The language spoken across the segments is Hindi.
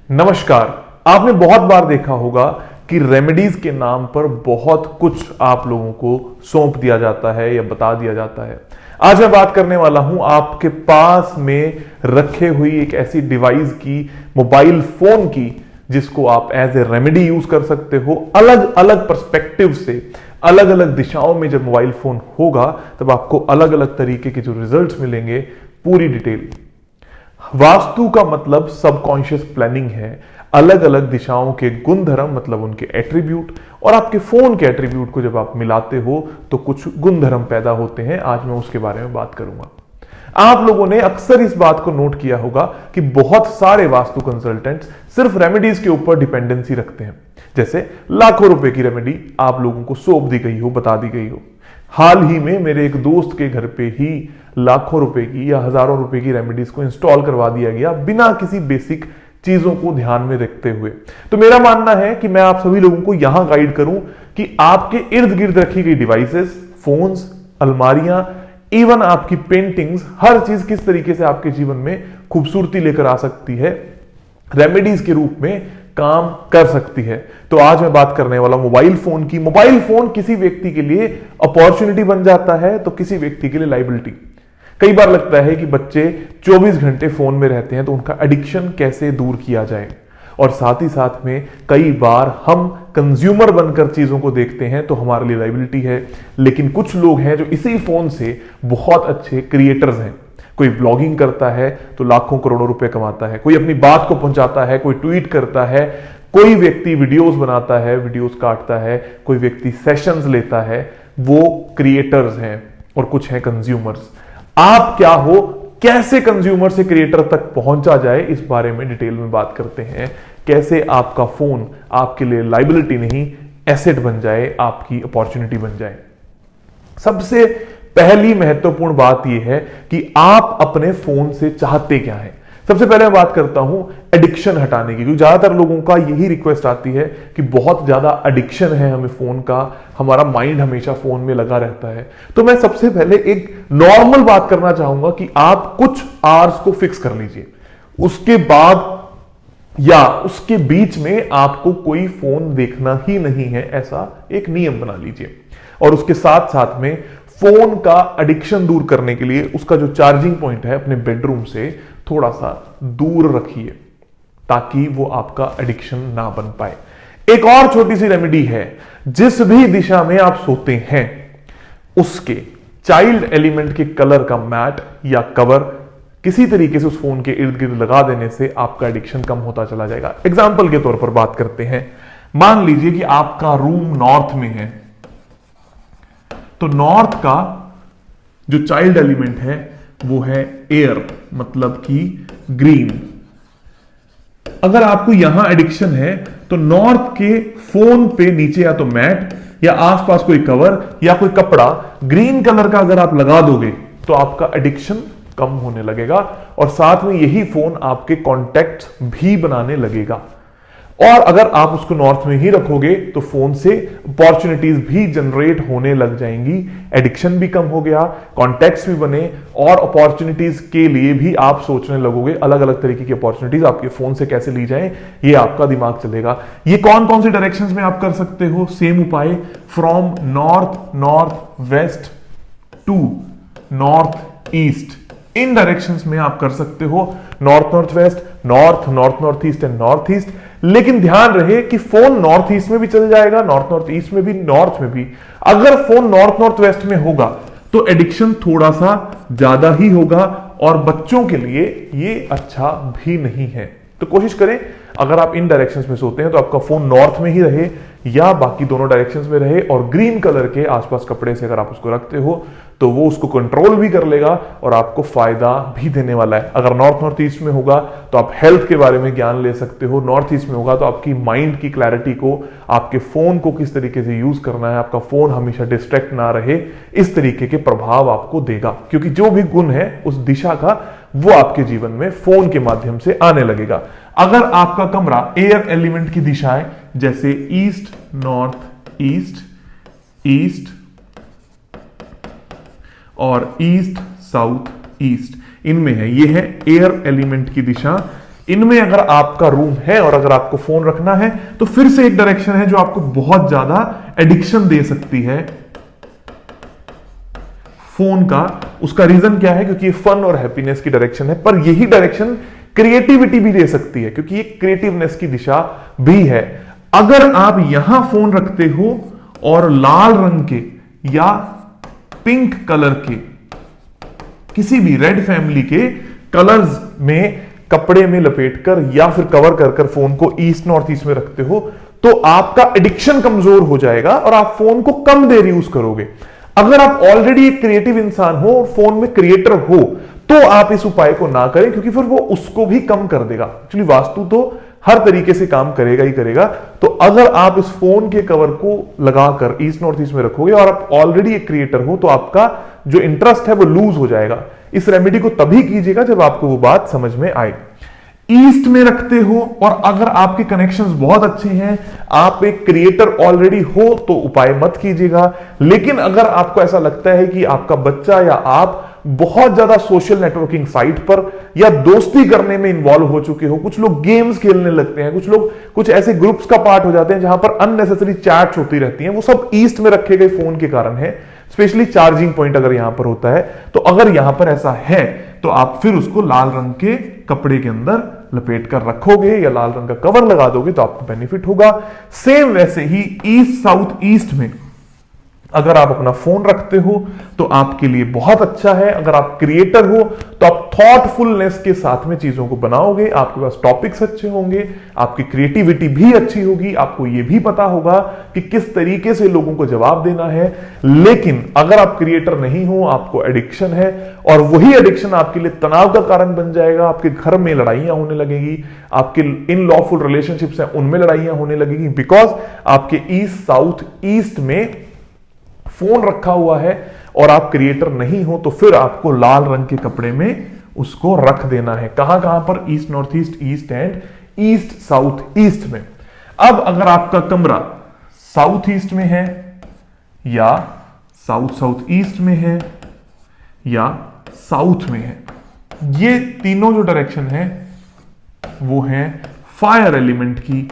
नमस्कार। आपने बहुत बार देखा होगा कि रेमेडीज के नाम पर बहुत कुछ आप लोगों को सौंप दिया जाता है या बता दिया जाता है। आज मैं बात करने वाला हूं आपके पास में रखे हुई एक ऐसी डिवाइस की, मोबाइल फोन की, जिसको आप एज ए रेमेडी यूज कर सकते हो। अलग अलग पर्सपेक्टिव से, अलग अलग दिशाओं में जब मोबाइल फोन होगा तब आपको अलग अलग तरीके के जो रिजल्ट्स मिलेंगे, पूरी डिटेल। वास्तु का मतलब सबकॉन्शियस प्लानिंग है। अलग अलग दिशाओं के गुण धर्म मतलब उनके एट्रीब्यूट, और आपके फोन के एट्रीब्यूट को जब आप मिलाते हो तो कुछ गुण धर्म पैदा होते हैं। आज मैं उसके बारे में बात करूंगा। आप लोगों ने अक्सर इस बात को नोट किया होगा कि बहुत सारे वास्तु कंसल्टेंट्स सिर्फ रेमेडीज के ऊपर डिपेंडेंसी रखते हैं। जैसे लाखों रुपए की रेमेडी आप लोगों को सौंप दी गई हो, बता दी गई हो। हाल ही में मेरे एक दोस्त के घर पे ही लाखों रुपए की या हजारों रुपए की रेमेडीज को इंस्टॉल करवा दिया गया, बिना किसी बेसिक चीजों को ध्यान में रखते हुए। तो मेरा मानना है कि मैं आप सभी लोगों को यहां गाइड करूं कि आपके इर्द गिर्द रखी गई डिवाइसेस, फोन्स, अलमारियां, इवन आपकी पेंटिंग्स, हर चीज किस तरीके से आपके जीवन में खूबसूरती लेकर आ सकती है, रेमेडीज के रूप में काम कर सकती है। तो आज मैं बात करने वाला मोबाइल फोन की। मोबाइल फोन किसी व्यक्ति के लिए अपॉर्चुनिटी बन जाता है तो किसी व्यक्ति के लिए लाइबिलिटी। कई बार लगता है कि बच्चे 24 घंटे फोन में रहते हैं तो उनका एडिक्शन कैसे दूर किया जाए, और साथ ही साथ में कई बार हम कंज्यूमर बनकर चीजों को देखते हैं तो हमारे लिए लाइबिलिटी है। लेकिन कुछ लोग हैं जो इसी फोन से बहुत अच्छे क्रिएटर्स हैं। कोई ब्लॉगिंग करता है तो लाखों करोड़ों रुपए कमाता है, कोई अपनी बात को पहुंचाता है, कोई ट्वीट करता है, कोई व्यक्ति वीडियोस बनाता है, वीडियोस काटता है, कोई व्यक्ति सेशंस लेता है। वो क्रिएटर्स हैं और कुछ हैं कंज्यूमर्स। आप क्या हो, कैसे कंज्यूमर से क्रिएटर तक पहुंचा जाए, इस बारे में डिटेल में बात करते हैं। कैसे आपका फोन आपके लिए लाइबिलिटी नहीं, एसेट बन जाए, आपकी अपॉर्चुनिटी बन जाए। सबसे पहली महत्वपूर्ण बात यह है कि आप अपने फोन से चाहते क्या है। सबसे पहले मैं बात करता हूं एडिक्शन हटाने की, क्योंकि ज्यादातर लोगों का यही रिक्वेस्ट आती है कि बहुत ज्यादा एडिक्शन है हमें फोन का, हमारा माइंड हमेशा फोन में लगा रहता है। तो मैं सबसे पहले एक नॉर्मल बात करना चाहूंगा कि आप कुछ आवर्स को फिक्स कर लीजिए। उसके बाद या उसके बीच में आपको कोई फोन देखना ही नहीं है, ऐसा एक नियम बना लीजिए। और उसके साथ साथ में फोन का एडिक्शन दूर करने के लिए उसका जो चार्जिंग पॉइंट है अपने बेडरूम से थोड़ा सा दूर रखिए, ताकि वो आपका एडिक्शन ना बन पाए। एक और छोटी सी रेमेडी है, जिस भी दिशा में आप सोते हैं उसके चाइल्ड एलिमेंट के कलर का मैट या कवर किसी तरीके से उस फोन के इर्द गिर्द लगा देने से आपका एडिक्शन कम होता चला जाएगा। एग्जाम्पल के तौर पर बात करते हैं। मान लीजिए कि आपका रूम नॉर्थ में है, तो नॉर्थ का जो चाइल्ड एलिमेंट है वो है एयर, मतलब कि ग्रीन। अगर आपको यहां एडिक्शन है तो नॉर्थ के फोन पे नीचे या तो मैट या आसपास कोई कवर या कोई कपड़ा ग्रीन कलर का अगर आप लगा दोगे तो आपका एडिक्शन कम होने लगेगा, और साथ में यही फोन आपके कॉन्टैक्ट्स भी बनाने लगेगा। और अगर आप उसको नॉर्थ में ही रखोगे तो फोन से अपॉर्चुनिटीज भी जनरेट होने लग जाएंगी, एडिक्शन भी कम हो गया, कॉन्टैक्ट्स भी बने, और अपॉर्चुनिटीज के लिए भी आप सोचने लगोगे अलग अलग तरीके की अपॉर्चुनिटीज आपके फोन से कैसे ली जाएं, ये आपका दिमाग चलेगा। ये कौन कौन सी डायरेक्शंस में आप कर सकते हो? सेम उपाय, from north north west to north east, इन डायरेक्शंस में आप कर सकते हो। North north west, north north north east and north east. लेकिन ध्यान रहे कि फोन नॉर्थ ईस्ट में भी चल जाएगा, नॉर्थ नॉर्थ ईस्ट में भी, नॉर्थ में भी। अगर फोन नॉर्थ नॉर्थ वेस्ट में होगा तो एडिक्शन थोड़ा सा ज्यादा ही होगा, और बच्चों के लिए ये अच्छा भी नहीं है। तो कोशिश करें अगर आप इन डायरेक्शंस में सोते हैं तो आपका फोन नॉर्थ में ही रहे या बाकी दोनों डायरेक्शंस में रहे, और ग्रीन कलर के आसपास कपड़े से अगर आप उसको रखते हो तो वो उसको कंट्रोल भी कर लेगा और आपको फायदा भी देने वाला है। अगर नॉर्थ नॉर्थ ईस्ट में होगा तो आप हेल्थ के बारे में ज्ञान ले सकते हो, नॉर्थ ईस्ट में होगा तो आपकी माइंड की क्लैरिटी को, आपके फोन को किस तरीके से यूज करना है, आपका फोन हमेशा डिस्ट्रैक्ट ना रहे, इस तरीके के प्रभाव आपको देगा। क्योंकि जो भी गुण है उस दिशा का वो आपके जीवन में फोन के माध्यम से आने लगेगा। अगर आपका कमरा एयर एलिमेंट की दिशा है, जैसे ईस्ट नॉर्थ ईस्ट, ईस्ट और ईस्ट साउथ ईस्ट, इनमें है, ये है एयर एलिमेंट की दिशा, इनमें अगर आपका रूम है और अगर आपको फोन रखना है तो फिर से एक डायरेक्शन है जो आपको बहुत ज्यादा एडिक्शन दे सकती है फोन का। उसका रीजन क्या है? क्योंकि ये फन और हैप्पीनेस की डायरेक्शन है, पर यही डायरेक्शन क्रिएटिविटी भी दे सकती है, क्योंकि ये क्रिएटिवनेस की दिशा भी है। अगर आप यहां फोन रखते हो और लाल रंग के या पिंक कलर के किसी भी रेड फैमिली के कलर्स में कपड़े में लपेटकर या फिर कवर कर कर फोन को ईस्ट नॉर्थ ईस्ट में रखते हो तो आपका एडिक्शन कमजोर हो जाएगा और आप फोन को कम देर यूज करोगे। अगर आप ऑलरेडी एक क्रिएटिव इंसान हो और फोन में क्रिएटर हो तो आप इस उपाय को ना करें, क्योंकि फिर वो उसको भी कम कर देगा। एक्चुअली वास्तु तो हर तरीके से काम करेगा ही करेगा। तो अगर आप इस फोन के कवर को लगाकर ईस्ट नॉर्थ ईस्ट में रखोगे और आप ऑलरेडी एक क्रिएटर हो तो आपका जो इंटरेस्ट है वो लूज हो जाएगा। इस रेमेडी को तभी कीजिएगा जब आपको वो बात समझ में आए। ईस्ट में रखते हो और अगर आपके कनेक्शंस बहुत अच्छे हैं, आप एक क्रिएटर ऑलरेडी हो तो उपाय मत कीजिएगा। लेकिन अगर आपको ऐसा लगता है कि आपका बच्चा या आप बहुत ज्यादा सोशल नेटवर्किंग साइट पर या दोस्ती करने में इन्वॉल्व हो चुके हो, कुछ लोग गेम्स खेलने लगते हैं, कुछ लोग कुछ ऐसे ग्रुप्स का पार्ट हो जाते हैं जहां पर अननेसेसरी चैट्स होती रहती हैं, वो सब ईस्ट में रखे गए फोन के कारण है। स्पेशली चार्जिंग पॉइंट अगर यहां पर होता है तो अगर यहां पर ऐसा है तो आप फिर उसको लाल रंग के कपड़े के अंदर लपेट कर रखोगे या लाल रंग का कवर लगा दोगे तो आपको बेनिफिट होगा। सेम वैसे ही ईस्ट साउथ ईस्ट में अगर आप अपना फोन रखते हो तो आपके लिए बहुत अच्छा है। अगर आप क्रिएटर हो तो आप थॉटफुलनेस के साथ में चीजों को बनाओगे, आपके पास टॉपिक्स अच्छे होंगे, आपकी क्रिएटिविटी भी अच्छी होगी, आपको यह भी पता होगा कि किस तरीके से लोगों को जवाब देना है। लेकिन अगर आप क्रिएटर नहीं हो, आपको एडिक्शन है और वही एडिक्शन आपके लिए तनाव का कारण बन जाएगा, आपके घर में लड़ाइयां होने लगेगी, आपके इन लॉफुल रिलेशनशिप्स हैं उनमें लड़ाइयां होने लगेगी, बिकॉज आपके ईस्ट साउथ ईस्ट में फोन रखा हुआ है और आप क्रिएटर नहीं हो, तो फिर आपको लाल रंग के कपड़े में उसको रख देना है। कहां कहां पर? East north east, east and east south east में। अब अगर आपका कमरा साउथ ईस्ट में है या साउथ साउथ ईस्ट में है या साउथ में है, ये तीनों जो डायरेक्शन है वो है फायर एलिमेंट की,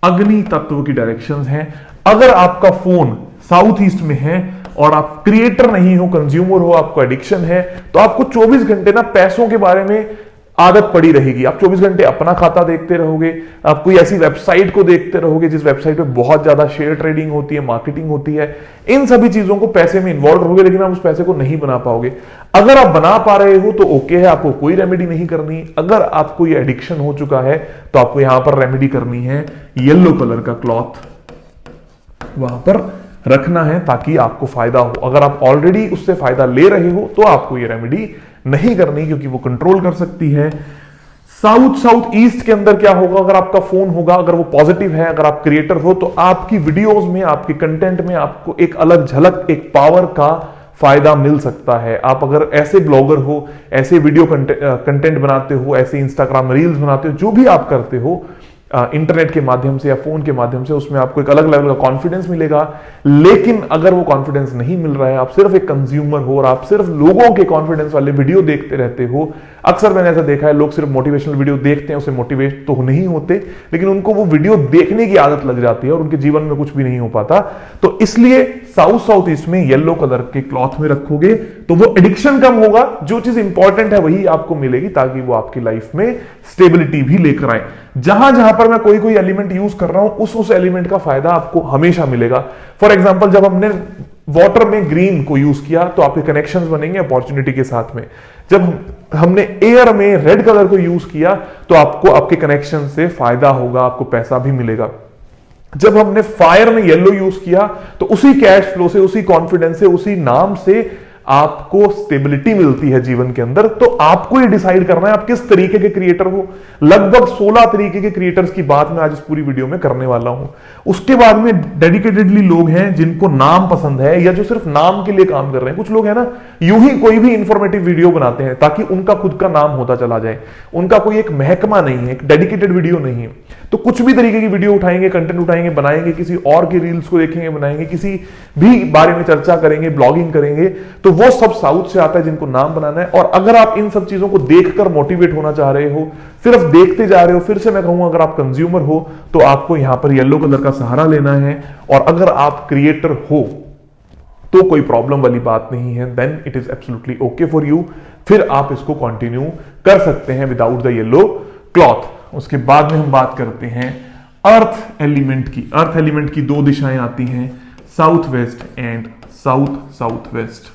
अग्नि तत्व की डायरेक्शंस हैं। अगर आपका फोन साउथ ईस्ट में है और आप क्रिएटर नहीं हो, कंज्यूमर हो, आपको एडिक्शन है, तो आपको 24 घंटे ना पैसों के बारे में आदत पड़ी रहेगी। आप 24 घंटे अपना खाता देखते रहोगे, आप कोई ऐसी वेबसाइट को देखते रहोगे जिस वेबसाइट पे बहुत ज्यादा शेयर ट्रेडिंग होती है, मार्केटिंग होती है, इन सभी चीजों को पैसे में इन्वॉल्व रहोगे, लेकिन आप उस पैसे को नहीं बना पाओगे। अगर आप बना पा रहे हो तो ओके है, आपको कोई रेमेडी नहीं करनी। अगर आपको ये एडिक्शन हो चुका है तो आपको यहां पर रेमेडी करनी है, येलो कलर का क्लॉथ वहां पर रखना है ताकि आपको फायदा हो। अगर आप ऑलरेडी उससे फायदा ले रहे हो तो आपको ये रेमेडी नहीं करनी, क्योंकि वो कंट्रोल कर सकती है। साउथ साउथ ईस्ट के अंदर क्या होगा? अगर आपका फोन होगा, अगर वो पॉजिटिव है, अगर आप क्रिएटर हो, तो आपकी वीडियोस में, आपके कंटेंट में आपको एक अलग झलक, एक पावर का फायदा मिल सकता है। आप अगर ऐसे ब्लॉगर हो, ऐसे वीडियो कंटेंट बनाते हो, ऐसे इंस्टाग्राम रील्स बनाते हो, जो भी आप करते हो इंटरनेट के माध्यम से या फोन के माध्यम से, उसमें आपको एक अलग लेवल का कॉन्फिडेंस मिलेगा। लेकिन अगर वो कॉन्फिडेंस नहीं मिल रहा है, आप सिर्फ एक कंज्यूमर हो और आप सिर्फ लोगों के कॉन्फिडेंस वाले वीडियो देखते रहते हो, अक्सर मैंने ऐसा देखा है, लोग सिर्फ मोटिवेशनल वीडियो देखते हैं, उससे मोटिवेट तो नहीं होते, लेकिन उनको वो वीडियो देखने की आदत लग जाती है और उनके जीवन में कुछ भी नहीं हो पाता। तो इसलिए साउथ साउथ ईस्ट में येलो कलर के क्लॉथ में रखोगे तो वो एडिक्शन कम होगा, जो चीज इंपॉर्टेंट है वही आपको मिलेगी, ताकि वो आपकी लाइफ में स्टेबिलिटी भी लेकर आए। जहां जहां पर मैं कोई कोई एलिमेंट यूज कर रहा हूं, उस एलिमेंट का फायदा आपको हमेशा मिलेगा। फॉर एग्जांपल, जब हमने वाटर में ग्रीन को यूज किया तो आपके कनेक्शंस बनेंगे अपॉर्चुनिटी के साथ में। जब हमने एयर में रेड कलर को यूज किया तो आपको आपके कनेक्शन से फायदा होगा, आपको पैसा भी मिलेगा। जब हमने फायर में येलो यूज किया तो उसी कैश फ्लो से, उसी कॉन्फिडेंस से, उसी नाम से आपको स्टेबिलिटी मिलती है जीवन के अंदर। तो आपको ये डिसाइड करना है आप किस तरीके के क्रिएटर हो। लगभग 16 तरीके के क्रिएटर्स की बात मैं आज इस पूरी वीडियो में करने वाला हूं। उसके बाद में डेडिकेटेडली लोग हैं जिनको नाम पसंद है या जो सिर्फ नाम के लिए काम कर रहे हैं। कुछ लोग हैं ना, यूं ही कोई भी इंफॉर्मेटिव वीडियो बनाते हैं ताकि उनका खुद का नाम होता चला जाए, उनका कोई एक महकमा नहीं है, एक डेडिकेटेड वीडियो नहीं है। तो कुछ भी तरीके की वीडियो उठाएंगे, कंटेंट उठाएंगे, बनाएंगे, किसी और के रील्स को देखेंगे, बनाएंगे, किसी भी बारे में चर्चा करेंगे, ब्लॉगिंग करेंगे, तो वो सब साउथ से आता है जिनको नाम बनाना है। और अगर आप इन सब चीजों को देखकर मोटिवेट होना चाह रहे हो, सिर्फ देखते जा रहे हो, फिर से मैं कहूंगा अगर आप कंज्यूमर हो तो आपको यहां पर येलो कलर का सहारा लेना है। और अगर आप क्रिएटर हो तो कोई प्रॉब्लम वाली बात नहीं है, then it is absolutely okay for you. फिर आप इसको कंटिन्यू कर सकते हैं विदाउट द येलो क्लॉथ। उसके बाद में हम बात करते हैं अर्थ एलिमेंट की। अर्थ एलिमेंट की दो दिशाएं आती हैं, south west and south south west.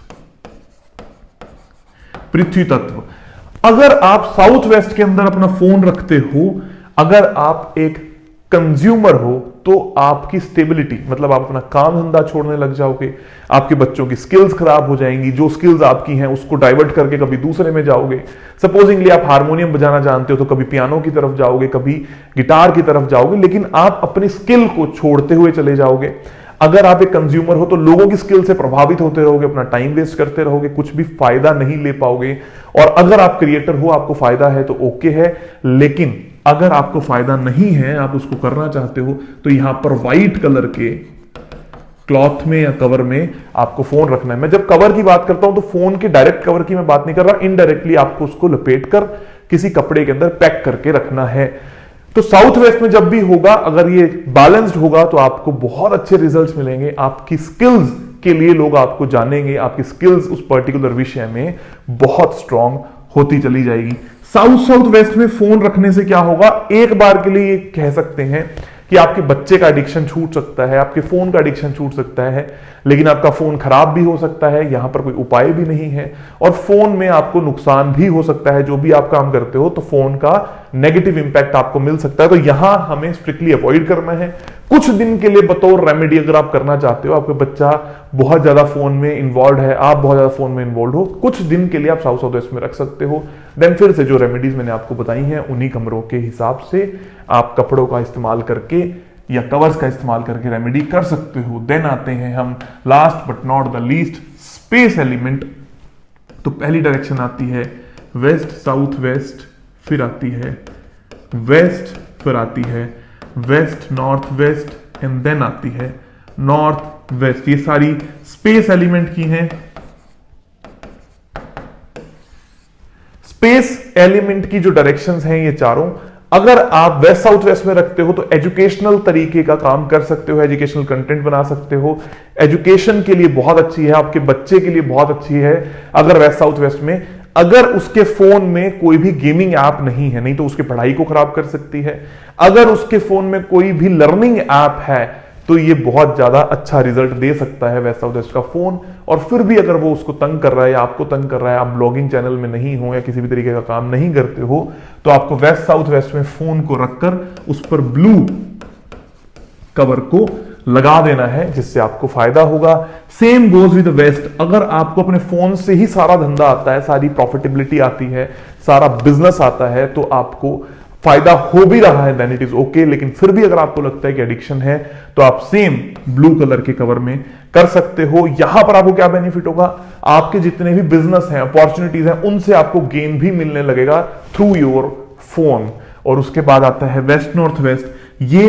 पृथ्वी तत्व, अगर आप साउथ वेस्ट के अंदर अपना फोन रखते हो, अगर आप एक कंज्यूमर हो, तो आपकी स्टेबिलिटी, मतलब आप अपना काम धंधा छोड़ने लग जाओगे, आपके बच्चों की स्किल्स खराब हो जाएंगी, जो स्किल्स आपकी हैं उसको डाइवर्ट करके कभी दूसरे में जाओगे। सपोजिंगली आप हारमोनियम बजाना जानते हो तो कभी पियानो की तरफ जाओगे, कभी गिटार की तरफ जाओगे, लेकिन आप अपनी स्किल को छोड़ते हुए चले जाओगे। अगर आप एक कंज्यूमर हो तो लोगों की स्किल से प्रभावित होते रहोगे, अपना टाइम वेस्ट करते रहोगे, कुछ भी फायदा नहीं ले पाओगे। और अगर आप क्रिएटर हो, आपको फायदा है तो ओके है, लेकिन अगर आपको फायदा नहीं है, आप उसको करना चाहते हो, तो यहां पर व्हाइट कलर के क्लॉथ में या कवर में आपको फोन रखना है। मैं जब कवर की बात करता हूं तो फोन के डायरेक्ट कवर की मैं बात नहीं कर रहा, इनडायरेक्टली आपको उसको लपेट कर किसी कपड़े के अंदर पैक करके रखना है। तो साउथ वेस्ट में जब भी होगा, अगर ये बैलेंस्ड होगा तो आपको बहुत अच्छे रिजल्ट्स मिलेंगे। आपकी स्किल्स के लिए लोग आपको जानेंगे, आपकी स्किल्स उस पर्टिकुलर विषय में बहुत स्ट्रांग होती चली जाएगी। साउथ साउथ वेस्ट में फोन रखने से क्या होगा, एक बार के लिए कह सकते हैं कि आपके बच्चे का एडिक्शन छूट सकता है, आपके फोन का एडिक्शन छूट सकता है, लेकिन आपका फोन खराब भी हो सकता है, यहां पर कोई उपाय भी नहीं है। और फोन में आपको नुकसान भी हो सकता है, जो भी आप काम करते हो तो फोन का नेगेटिव इंपैक्ट आपको मिल सकता है। तो यहां हमें स्ट्रिक्टली अवॉइड करना है। कुछ दिन के लिए बतौर रेमेडी अगर आप करना चाहते हो, आपका बच्चा बहुत ज्यादा फोन में इन्वॉल्व है, आप बहुत ज्यादा फोन में इन्वॉल्व हो, कुछ दिन के लिए आप साउथ साउथ वेस्ट में रख सकते हो। देन फिर से जो रेमेडीज मैंने आपको बताई हैं उन्हीं कमरों के हिसाब से आप कपड़ों का इस्तेमाल करके या कवर्स का इस्तेमाल करके रेमेडी कर सकते हो। देन आते हैं हम last but not the least, space element. तो पहली डायरेक्शन आती है वेस्ट साउथ वेस्ट, फिर आती है वेस्ट, फिर आती है west north west, and then आती है नॉर्थ वेस्ट। ये सारी स्पेस एलिमेंट की हैं। स्पेस एलिमेंट की जो डायरेक्शंस हैं ये चारों, अगर आप वेस्ट साउथ वेस्ट में रखते हो तो एजुकेशनल तरीके का काम कर सकते हो, एजुकेशनल कंटेंट बना सकते हो, एजुकेशन के लिए बहुत अच्छी है, आपके बच्चे के लिए बहुत अच्छी है। अगर वेस्ट साउथ वेस्ट में, अगर उसके फोन में कोई भी गेमिंग ऐप नहीं है, नहीं तो उसकी पढ़ाई को खराब कर सकती है। अगर उसके फोन में कोई भी लर्निंग ऐप है तो ये बहुत ज्यादा अच्छा रिजल्ट दे सकता है वेस्ट साउथ वेस्ट का फोन। और फिर भी अगर वो उसको तंग कर रहा है या आपको तंग कर रहा है, आप ब्लॉगिंग चैनल में नहीं हो या किसी भी तरीके का काम नहीं करते हो, तो आपको वेस्ट साउथ वेस्ट में फोन को रखकर उस पर ब्लू कवर को लगा देना है, जिससे आपको फायदा होगा। सेम गोज विद वेस्ट, अगर आपको अपने फोन से ही सारा धंधा आता है, सारी प्रॉफिटेबिलिटी आती है, सारा बिजनेस आता है, तो आपको फायदा हो भी रहा है, देन इट इज ओके। लेकिन फिर भी अगर आपको लगता है कि एडिक्शन है तो आप सेम ब्लू कलर के कवर में कर सकते हो। यहां पर आपको क्या बेनिफिट होगा, आपके जितने भी बिजनेस हैं, अपॉर्चुनिटीज हैं, उनसे आपको गेन भी मिलने लगेगा थ्रू योर फोन। और उसके बाद आता है वेस्ट नॉर्थ वेस्ट, ये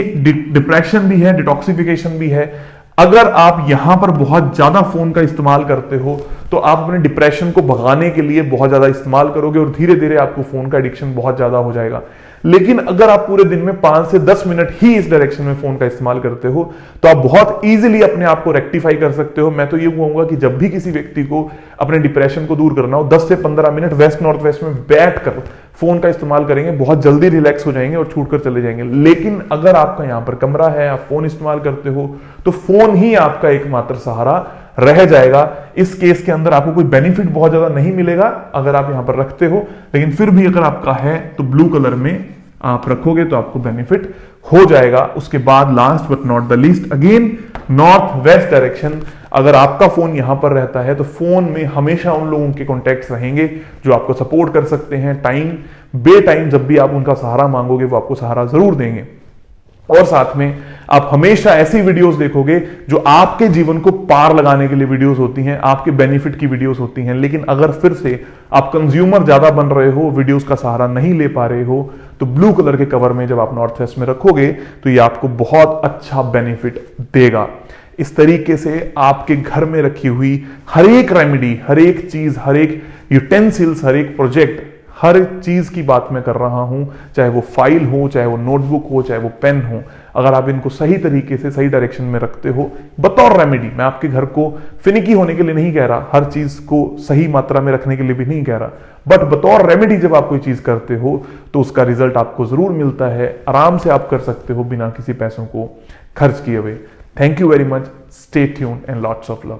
डिप्रेशन भी है, डिटॉक्सिफिकेशन भी है। अगर आप यहां पर बहुत ज्यादा फोन का इस्तेमाल करते हो तो आप अपने डिप्रेशन को भगाने के लिए बहुत ज्यादा इस्तेमाल करोगे और धीरे धीरे आपको फोन का एडिक्शन बहुत ज्यादा हो जाएगा। लेकिन अगर आप पूरे दिन में 5 से 10 मिनट ही इस डायरेक्शन में फोन का इस्तेमाल करते हो तो आप बहुत इजीली अपने आप को रेक्टिफाई कर सकते हो। मैं तो ये कहूंगा कि जब भी किसी व्यक्ति को अपने डिप्रेशन को दूर करना हो, 10 से 15 मिनट वेस्ट नॉर्थ वेस्ट में बैठकर फोन का इस्तेमाल करेंगे, बहुत जल्दी रिलैक्स हो जाएंगे और छूट कर चले जाएंगे। लेकिन अगर आपका यहां पर कमरा है, आप फोन इस्तेमाल करते हो, तो फोन ही आपका एकमात्र सहारा रह जाएगा। इस केस के अंदर आपको कोई बेनिफिट बहुत ज्यादा नहीं मिलेगा अगर आप यहां पर रखते हो, लेकिन फिर भी अगर आपका है तो ब्लू कलर में आप रखोगे तो आपको बेनिफिट हो जाएगा। उसके बाद last but not the least, again north west direction. अगर आपका फोन यहां पर रहता है तो फोन में हमेशा उन लोगों के कॉन्टैक्ट्स रहेंगे जो आपको सपोर्ट कर सकते हैं। टाइम बे टाइम जब भी आप उनका सहारा मांगोगे वो आपको सहारा जरूर देंगे। और साथ में आप हमेशा ऐसी वीडियोस देखोगे जो आपके जीवन को पार लगाने के लिए वीडियोस होती हैं, आपके बेनिफिट की वीडियोस होती हैं। लेकिन अगर फिर से आप कंज्यूमर ज्यादा बन रहे हो, वीडियोस का सहारा नहीं ले पा रहे हो, तो ब्लू कलर के कवर में जब आप नॉर्थ वेस्ट में रखोगे तो ये आपको बहुत अच्छा बेनिफिट देगा। इस तरीके से आपके घर में रखी हुई हर एक रेमेडी, हर एक चीज, हर एक यूटेंसिल्स, हर एक प्रोजेक्ट, हर चीज की बात मैं कर रहा हूं, चाहे वो फाइल हो, चाहे वो नोटबुक हो, चाहे वो पेन हो, अगर आप इनको सही तरीके से सही डायरेक्शन में रखते हो बतौर रेमेडी, मैं आपके घर को फिनिकी होने के लिए नहीं कह रहा, हर चीज को सही मात्रा में रखने के लिए भी नहीं कह रहा, बट बतौर रेमेडी जब आप कोई चीज करते हो तो उसका रिजल्ट आपको जरूर मिलता है। आराम से आप कर सकते हो बिना किसी पैसों को खर्च किए हुए। Thank you very much, stay tuned and lots of love.